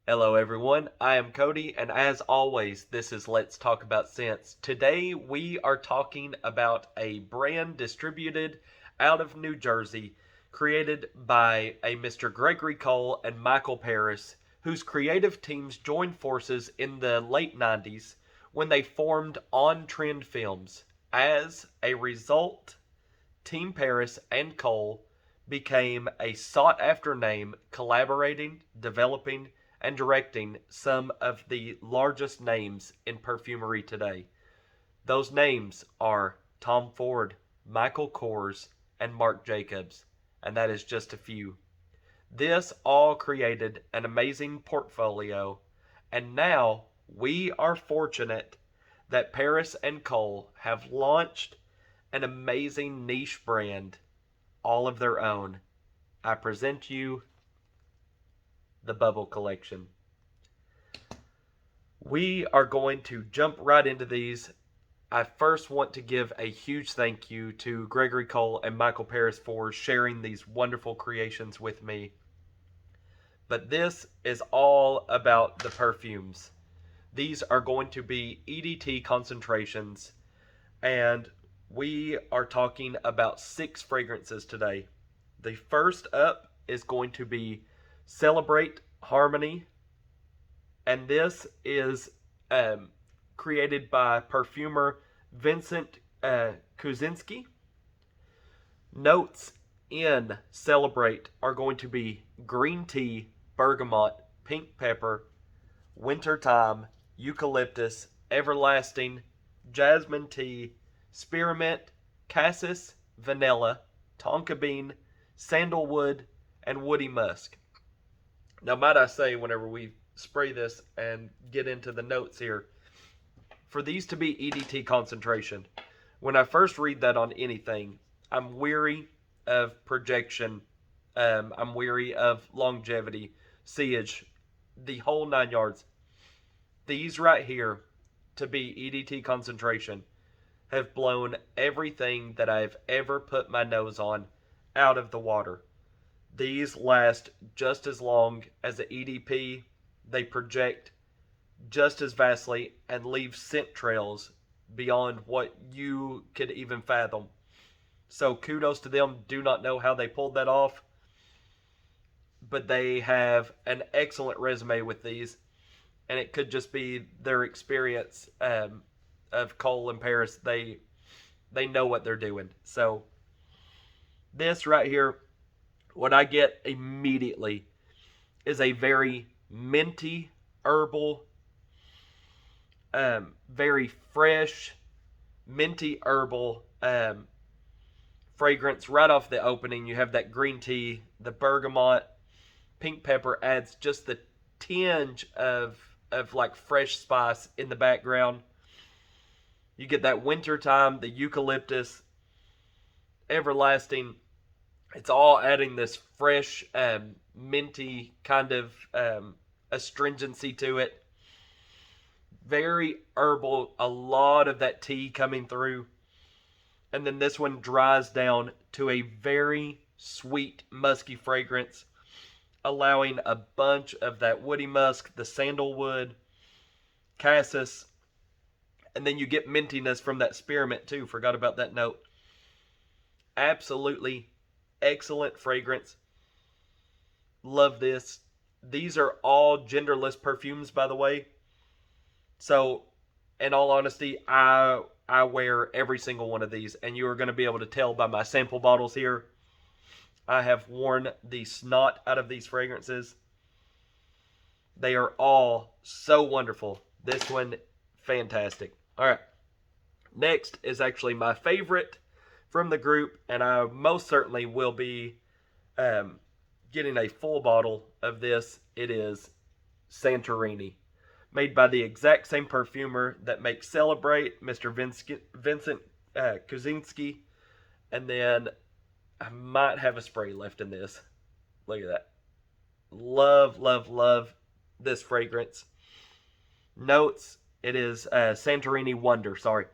Hello everyone, I am Cody, and as always, this is Let's Talk About Scents. Today we are talking about a brand distributed out of New Jersey, created by a Mr. Gregory Cole and Michael Perris, whose creative teams joined forces in the late 90s when they formed On Trend Films. As a result, Team Perris and Cole became a sought-after name, collaborating, developing, and directing some of the largest names in perfumery today. Those names are Tom Ford, Michael Kors, and Marc Jacobs, and that is just a few. This all created an amazing portfolio, and now we are fortunate that Perris and Cole have launched an amazing niche brand all of their own. I present you the Bubble Collection. We are going to jump right into these. I first want to give a huge thank you to Gregory Cole and Michael Perris for sharing these wonderful creations with me. But this is all about the perfumes. These are going to be EDT concentrations, and we are talking about 6 fragrances today. The first up is going to be Celebrate Harmony, and this is created by perfumer Vincent Kuzinski. Notes in Celebrate are going to be green tea, bergamot, pink pepper, wintertime, eucalyptus, everlasting, jasmine tea, spearmint, cassis, vanilla, tonka bean, sandalwood, and woody musk. Now, might I say, whenever we spray this and get into the notes here, for these to be EDT concentration, when I first read that on anything, I'm weary of projection. I'm weary of longevity, sillage, the whole 9 yards. These right here, to be EDT concentration, have blown everything that I've ever put my nose on out of the water. These last just as long as the EDP. They project just as vastly and leave scent trails beyond what you could even fathom. So kudos to them. Do not know how they pulled that off, but they have an excellent resume with these, and it could just be their experience of Cole and Perris. They know what they're doing. So this right here, what I get immediately is a very minty, herbal, very fresh, minty, herbal fragrance right off the opening. You have that green tea, the bergamot, pink pepper adds just the tinge of like fresh spice in the background. You get that wintertime, the eucalyptus, everlasting. It's all adding this fresh, minty kind of astringency to it. Very herbal, a lot of that tea coming through. And then this one dries down to a very sweet, musky fragrance, allowing a bunch of that woody musk, the sandalwood, cassis, and then you get mintiness from that spearmint too. Forgot about that note. Absolutely excellent fragrance. Love this. These are all genderless perfumes, by the way. So, in all honesty, I wear every single one of these, and you are going to be able to tell by my sample bottles here. I have worn the snot out of these fragrances. They are all so wonderful. This one, fantastic. All right. Next is actually my favorite from the group, and I most certainly will be getting a full bottle of this. It is Santorini, made by the exact same perfumer that makes Celebrate, Mr. Vincent Kuzinski, and then I might have a spray left in this. Look at that. Love, love, love this fragrance. Notes, it is Santorini Wonder, sorry.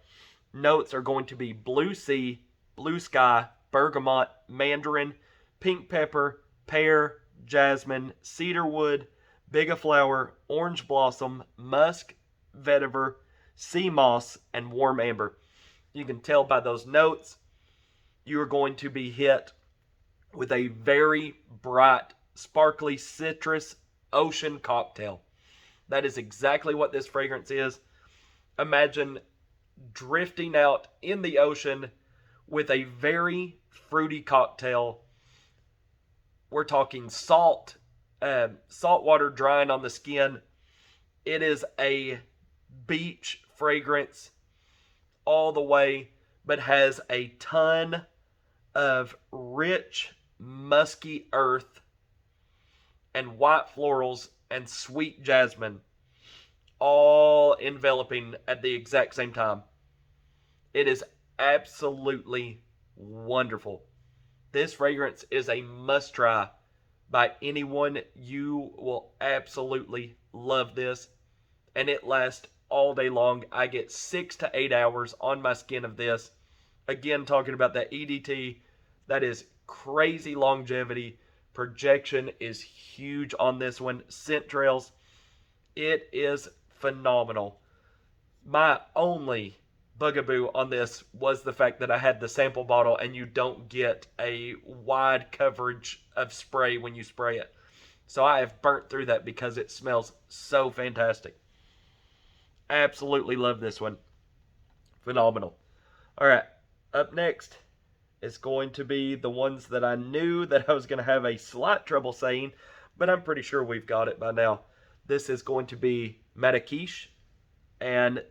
Notes are going to be blue sea, blue sky, bergamot, mandarin, pink pepper, pear, jasmine, cedarwood, Big flower, orange blossom, musk, vetiver, sea moss, and warm amber. You can tell by those notes you are going to be hit with a very bright, sparkly citrus ocean cocktail. That is exactly what this fragrance is. Imagine drifting out in the ocean with a very fruity cocktail. We're talking salt water drying on the skin. It is a beach fragrance all the way, but has a ton of rich, musky earth and white florals and sweet jasmine, all enveloping at the exact same time. It is absolutely wonderful. This fragrance is a must try by anyone. You will absolutely love this, and it lasts all day long. I get 6 to 8 hours on my skin of this. Again, talking about that EDT, that is crazy longevity. Projection is huge on this one. Scent trails, it is phenomenal. My only bugaboo on this was the fact that I had the sample bottle and you don't get a wide coverage of spray when you spray it. So I have burnt through that because it smells so fantastic. Absolutely love this one. Phenomenal. Alright, up next is going to be the ones that I knew that I was going to have a slight trouble saying, but I'm pretty sure we've got it by now. This is going to be MARRAKECH, and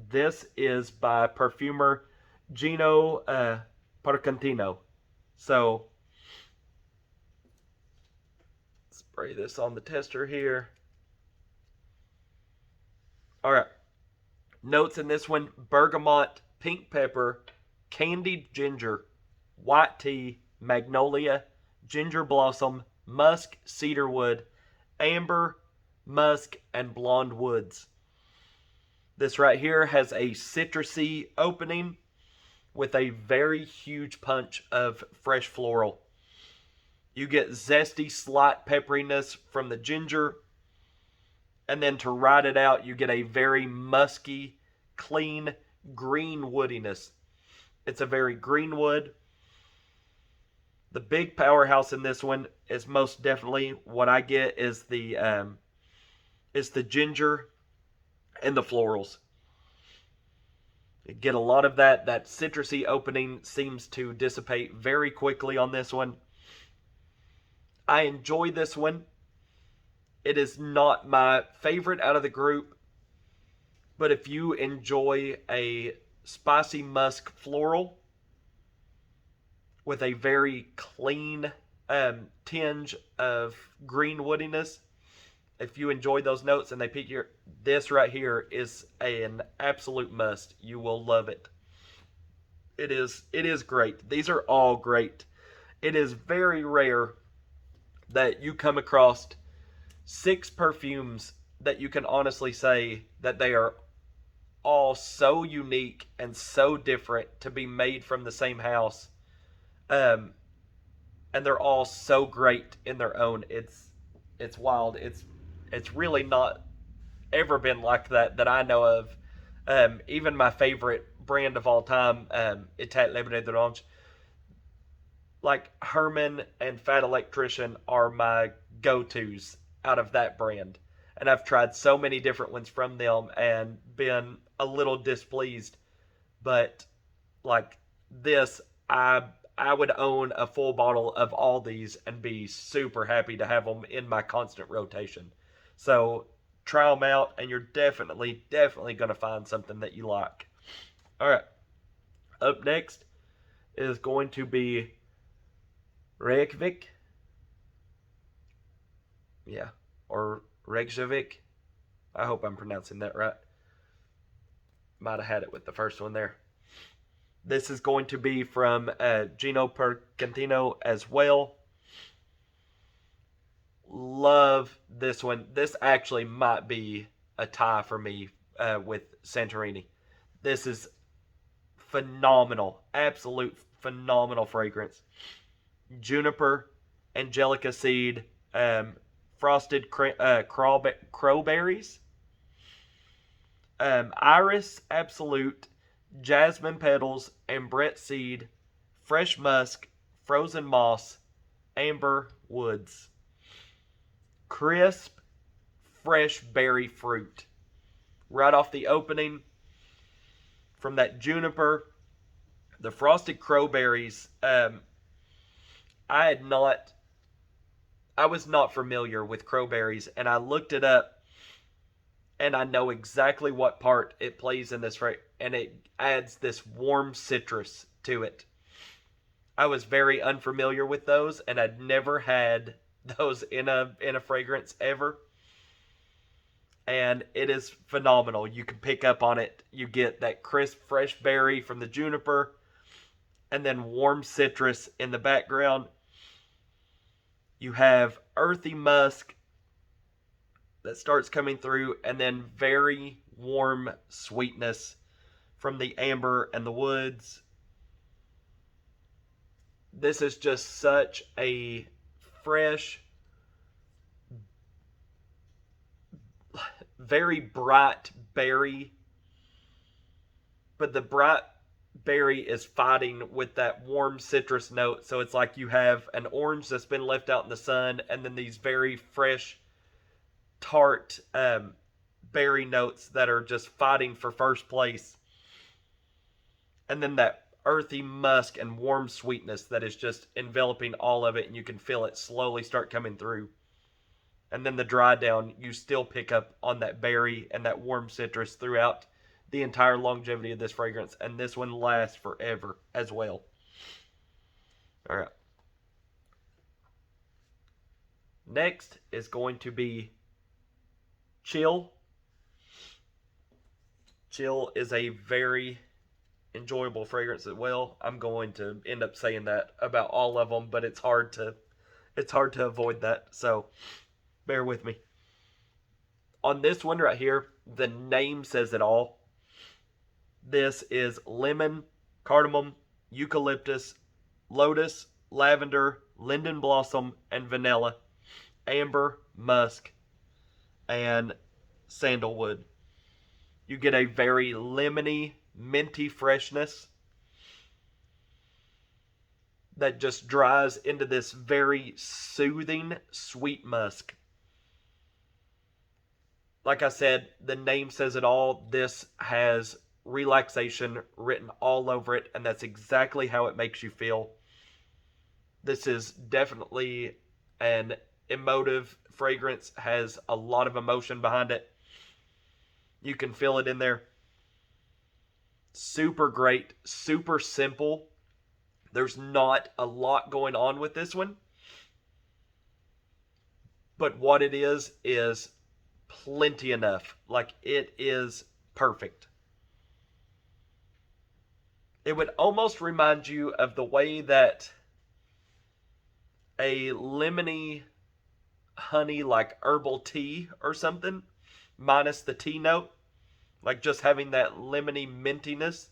this is by perfumer Gino Parcantino. So, spray this on the tester here. Alright, notes in this one: bergamot, pink pepper, candied ginger, white tea, magnolia, ginger blossom, musk, cedarwood, amber, musk, and blonde woods. This right here has a citrusy opening with a very huge punch of fresh floral. You get zesty, slight pepperiness from the ginger, and then to ride it out, you get a very musky, clean, green woodiness. It's a very green wood. The big powerhouse in this one is most definitely what I get is the ginger and the florals. You get a lot of that citrusy opening seems to dissipate very quickly on this one. I enjoy this one. It is not my favorite out of the group, but if you enjoy a spicy musk floral with a very clean tinge of green woodiness, if you enjoy those notes and they pique your, this right here is an absolute must. You will love it. It is great. These are all great. It is very rare that you come across 6 perfumes that you can honestly say that they are all so unique and so different to be made from the same house. And they're all so great in their own. It's wild. It's really not ever been like that I know of. Even my favorite brand of all time, Etat Lebanon d'Orange, like Herman and Fat Electrician are my go-tos out of that brand. And I've tried so many different ones from them and been a little displeased. But like this, I would own a full bottle of all these and be super happy to have them in my constant rotation. So try them out and you're definitely going to find something that you like. Alright, up next is going to be REYKJAVIK. Yeah, or REYKJAVIK. I hope I'm pronouncing that right. Might have had it with the first one there. This is going to be from Gino Percantino as well. Love this one. This actually might be a tie for me with Santorini. This is phenomenal. Absolute phenomenal fragrance. Juniper, angelica seed, frosted crowberries, iris absolute, jasmine petals, ambret seed, fresh musk, frozen moss, amber woods. Crisp, fresh berry fruit. Right off the opening, from that juniper, the frosted crowberries. I was not familiar with crowberries, and I looked it up, and I know exactly what part it plays in this, right? And it adds this warm citrus to it. I was very unfamiliar with those, and I'd never had those in a fragrance ever. And it is phenomenal. You can pick up on it. You get that crisp, fresh berry from the juniper, and then warm citrus in the background. You have earthy musk that starts coming through, and then very warm sweetness from the amber and the woods. This is just such a fresh, very bright berry, but the bright berry is fighting with that warm citrus note. So it's like you have an orange that's been left out in the sun, and then these very fresh, tart berry notes that are just fighting for first place. And then that earthy musk and warm sweetness that is just enveloping all of it, and you can feel it slowly start coming through. And then the dry down, you still pick up on that berry and that warm citrus throughout the entire longevity of this fragrance. And this one lasts forever as well. All right. Next is going to be Chill. Chill is a very enjoyable fragrance as well. I'm going to end up saying that about all of them, but it's hard to avoid that. So bear with me. On this one right here, the name says it all. This is lemon, cardamom, eucalyptus, lotus, lavender, linden blossom, and vanilla, amber, musk, and sandalwood. You get a very lemony, minty freshness that just dries into this very soothing, sweet musk. Like I said, the name says it all. This has relaxation written all over it, and that's exactly how it makes you feel. This is definitely an emotive fragrance, has a lot of emotion behind it. You can feel it in there. Super great, super simple. There's not a lot going on with this one, but what it is plenty enough. Like, it is perfect. It would almost remind you of the way that a lemony honey, like herbal tea or something, minus the tea note, like just having that lemony mintiness,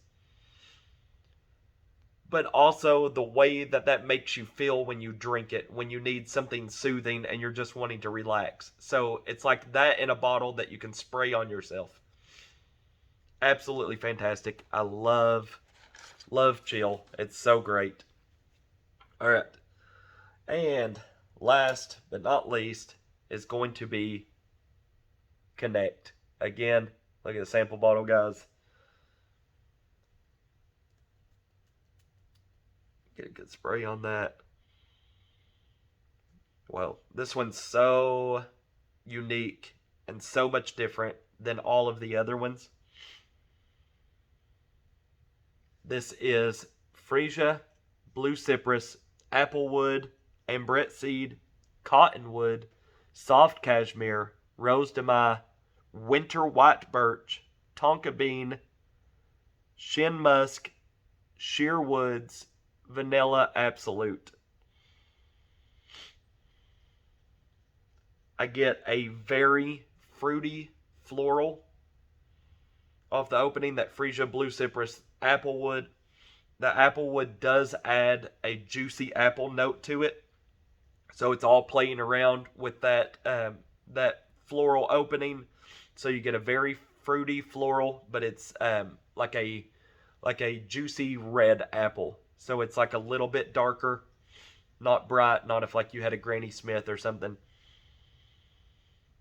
but also the way that that makes you feel when you drink it, when you need something soothing and you're just wanting to relax. So it's like that in a bottle that you can spray on yourself. Absolutely fantastic. I love Chill. It's so great. All right. And last but not least is going to be Connect. Again, look at the sample bottle, guys. Get a good spray on that. Well, this one's so unique and so much different than all of the other ones. This is freesia, blue cypress, applewood, ambret seed, cottonwood, soft cashmere, rose de mai, winter white birch, tonka bean, shin musk, sheer woods, vanilla absolute. I get a very fruity floral off the opening, that freesia, blue cypress, applewood. The applewood does add a juicy apple note to it, So it's all playing around with that floral opening. So you get a very fruity floral, but it's like a juicy red apple. So it's like a little bit darker, not bright, not if like you had a Granny Smith or something.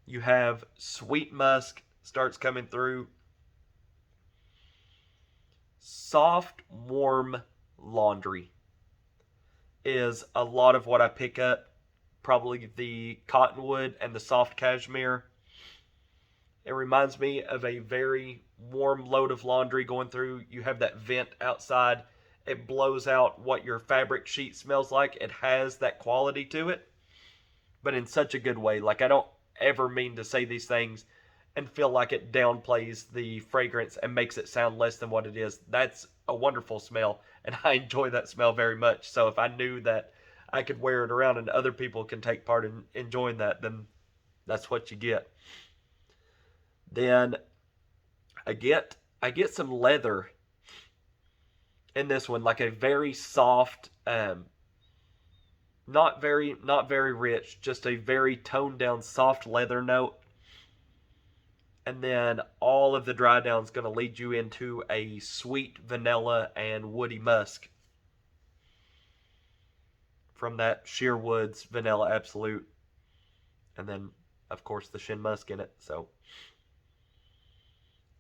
You have sweet musk starts coming through. Soft, warm laundry is a lot of what I pick up. Probably the cottonwood and the soft cashmere. It reminds me of a very warm load of laundry going through. You have that vent outside. It blows out what your fabric sheet smells like. It has that quality to it, but in such a good way. Like, I don't ever mean to say these things and feel like it downplays the fragrance and makes it sound less than what it is. That's a wonderful smell, and I enjoy that smell very much. So if I knew that I could wear it around and other people can take part in enjoying that, then that's what you get. Then I get some leather in this one, like a very soft, not very rich, just a very toned down soft leather note. And then all of the dry down is going to lead you into a sweet vanilla and woody musk from that Sheer Woods Vanilla Absolute. And then, of course, the Shin Musk in it. So,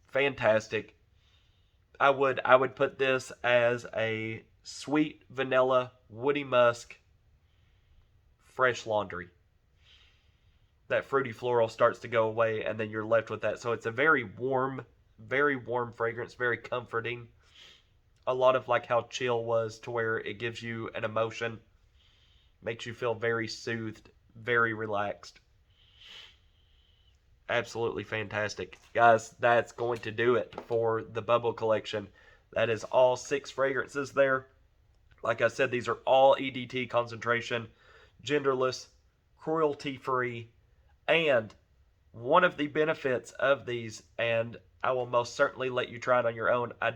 fantastic. I would put this as a sweet vanilla woody musk fresh laundry. That fruity floral starts to go away, and then you're left with that. So it's a very warm fragrance, very comforting. A lot of like how Chill was, to where it gives you an emotion, makes you feel very soothed, very relaxed. Absolutely fantastic. Guys, that's going to do it for the Bubble collection. That is all 6 fragrances there. Like I said, these are all EDT concentration, genderless, cruelty-free, and one of the benefits of these, and I will most certainly let you try it on your own. I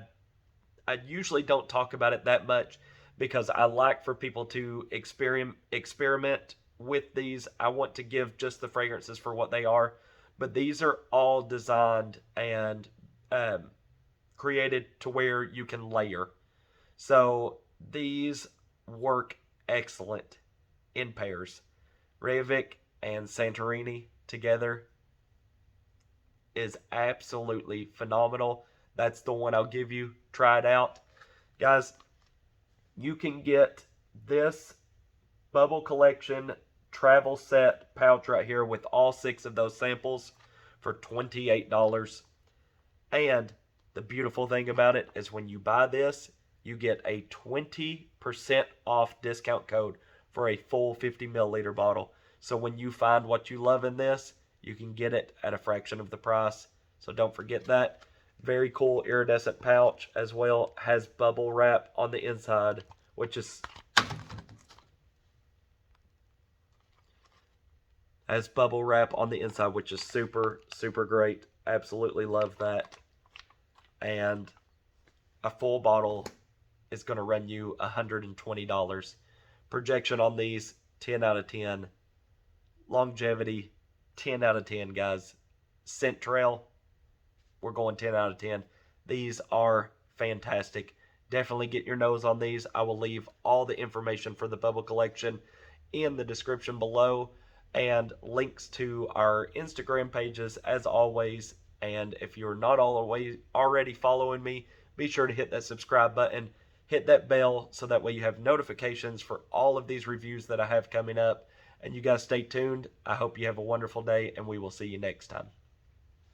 usually don't talk about it that much because I like for people to experiment with these. I want to give just the fragrances for what they are. But these are all designed and created to where you can layer. So these work excellent in pairs. REYKJAVIK and Santorini together is absolutely phenomenal. That's the one I'll give you. Try it out. Guys, you can get this Bubble collection travel set pouch right here with all 6 of those samples for $28. And the beautiful thing about it is when you buy this, you get a 20% off discount code for a full 50 milliliter bottle. So when you find what you love in this, you can get it at a fraction of the price. So don't forget that. Very cool iridescent pouch as well. Has bubble wrap on the inside, which is bubble wrap on the inside, which is super, super great. Absolutely love that. And a full bottle is going to run you $120. Projection on these, 10 out of 10. Longevity, 10 out of 10, guys. Scent trail, we're going 10 out of 10. These are fantastic. Definitely get your nose on these. I will leave all the information for the Bubble collection in the description below, and links to our Instagram pages as always. And if you're not already following me, be sure to hit that subscribe button, hit that bell, so that way you have notifications for all of these reviews that I have coming up. And you guys stay tuned. I hope you have a wonderful day, and we will see you next time.